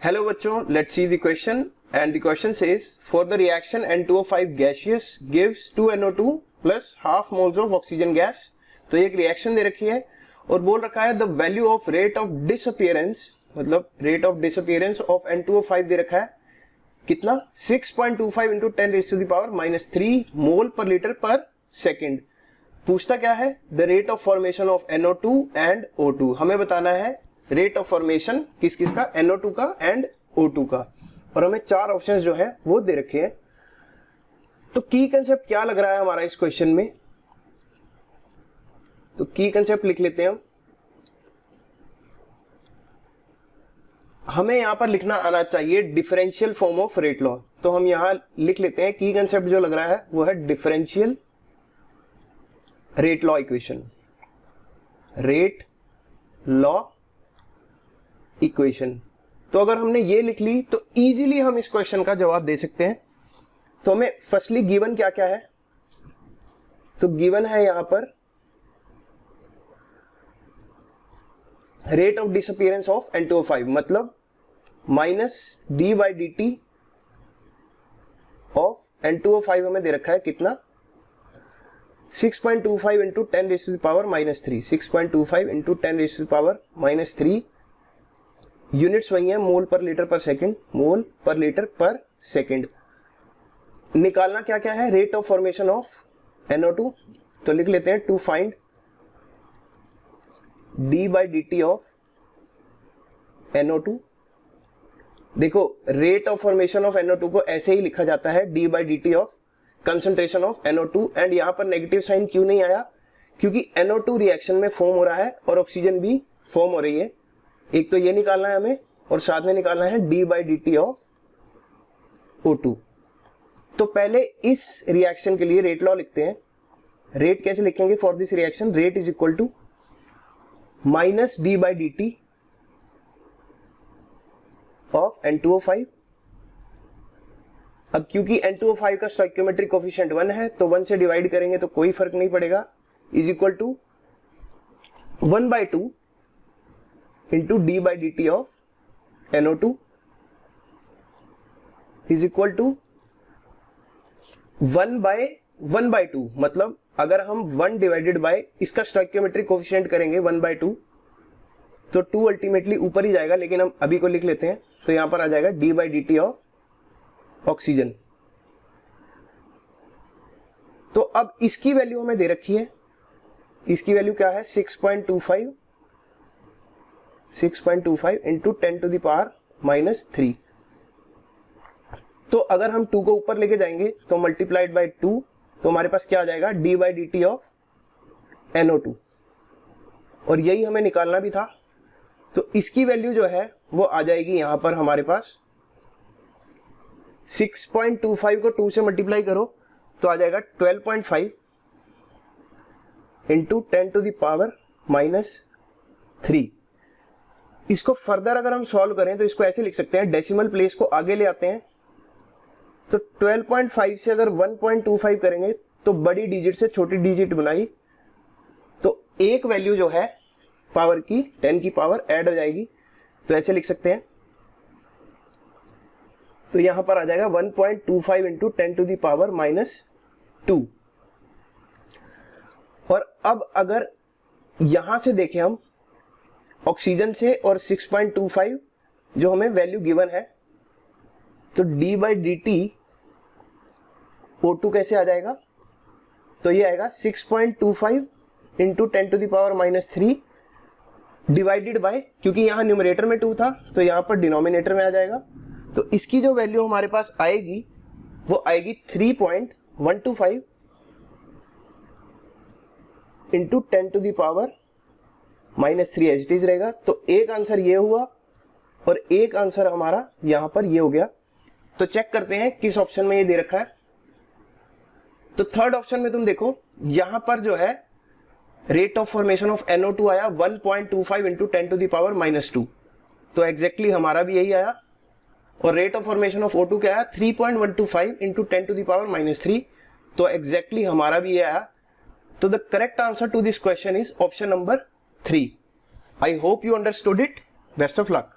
Hello बच्चों, let's see the question and the question says for the reaction N2O5 gaseous gives 2NO2 plus half moles of oxygen gas। तो एक reaction दे रखी है और बोल रखा है the value of rate of disappearance, मतलब rate of disappearance of N2O5 दे रखा है कितना 6.25 इंटू 10⁻³ मोल पर लीटर पर सेकेंड। पूछता क्या है the rate of formation of NO2 and O2। हमें बताना है रेट ऑफ फॉर्मेशन किस किस का, NO2 का एंड O2 का, और हमें चार ऑप्शंस जो है वो दे रखे हैं। तो की कंसेप्ट क्या लग रहा है हमारा इस क्वेश्चन में, तो की कंसेप्ट लिख लेते हैं हम। हमें यहां पर लिखना आना चाहिए differential form of rate law. तो हम यहां लिख लेते हैं की कंसेप्ट जो लग रहा है वो है differential rate law equation, rate law equation. तो अगर हमने ये लिख ली तो इजीली हम इस क्वेश्चन का जवाब दे सकते हैं। तो हमें फर्स्टली गिवन क्या क्या है, तो गिवन है यहां पर rate of disappearance of N2O5, मतलब -d/dt ऑफ N2O5 हमें दे रखा है कितना 6.25 इंटू 10⁻³ 6.25 इंटू 10⁻³ यूनिट्स वही है मोल पर लीटर पर सेकंड, मोल पर लीटर पर सेकंड। निकालना क्या क्या है rate of formation of NO2, तो लिख लेते हैं to find d/dt of NO2। देखो rate of formation of NO2 को ऐसे ही लिखा जाता है d/dt of concentration of NO2। And यहां पर नेगेटिव साइन क्यों नहीं आया, क्योंकि NO2 रिएक्शन में फॉर्म हो रहा है और ऑक्सीजन भी फॉर्म हो रही है। एक तो ये निकालना है हमें और साथ में निकालना है d/dt ऑफ O2। तो पहले इस रिएक्शन के लिए रेट लॉ लिखते हैं। रेट कैसे लिखेंगे for this reaction, rate is equal to -d/dt of N2O5। अब क्योंकि N2O5 का स्टोइकियोमेट्रिक कोफिशिएंट 1 है तो 1 से डिवाइड करेंगे तो कोई फर्क नहीं पड़ेगा, is equal to 1/2 into d/dt of NO2 is equal to 1/2। मतलब अगर हम 1 डिवाइडेड बाय इसका स्टोइकियोमेट्रिक कोफिशिएंट करेंगे 1/2 तो 2 अल्टीमेटली ऊपर ही जाएगा, लेकिन हम अभी को लिख लेते हैं। तो यहां पर आ जाएगा d/dt ऑफ ऑक्सीजन। तो अब इसकी वैल्यू हमें दे रखी है, इसकी वैल्यू क्या है 6.25 इंटू 10⁻³ तो अगर हम 2 को ऊपर लेके जाएंगे तो मल्टीप्लाइड बाय 2, तो हमारे पास क्या आ जाएगा d/dt ऑफ NO2, और यही हमें निकालना भी था। तो इसकी वैल्यू जो है वो आ जाएगी यहां पर हमारे पास 6.25 को 2 से मल्टीप्लाई करो तो आ जाएगा 12.5 इंटू 10⁻³ इसको फर्दर अगर हम सॉल्व करें तो इसको ऐसे लिख सकते हैं, डेसिमल प्लेस को आगे ले आते हैं। तो 12.5 से अगर 1.25 करेंगे तो बड़ी डिजिट से छोटी डिजिट बनाई तो एक वैल्यू जो है पावर की 10 की पावर ऐड हो जाएगी, तो ऐसे लिख सकते हैं। तो यहां पर आ जाएगा 1.25 इंटू 10⁻²। और अब अगर यहां से देखें हम ऑक्सीजन से और 6.25 जो हमें वैल्यू गिवन है, तो d/dt O2 कैसे आ जाएगा, तो ये आएगा 6.25 इंटू 10⁻³ डिवाइडेड बाय, क्योंकि यहां न्यूमरेटर में 2 था तो यहां पर डिनोमिनेटर में आ जाएगा। तो इसकी जो वैल्यू हमारे पास आएगी वो आएगी 3.125 इंटू 10⁻³ एज इट इज रहेगा। तो एक आंसर ये हुआ और एक आंसर हमारा यहां पर ये हो गया। तो चेक करते हैं किस ऑप्शन में ये दे रखा है। तो थर्ड ऑप्शन में तुम देखो यहां पर जो है rate of formation of NO2 आया 1.25 इंटू 10⁻²। तो एग्जैक्टली हमारा भी यही आया। और rate of formation of O2 क्या आया 3.125 इंटू 10⁻³ तो एग्जैक्टली हमारा भी ये आया। तो the correct answer to this question is option number 3। I hope you understood it. Best of luck.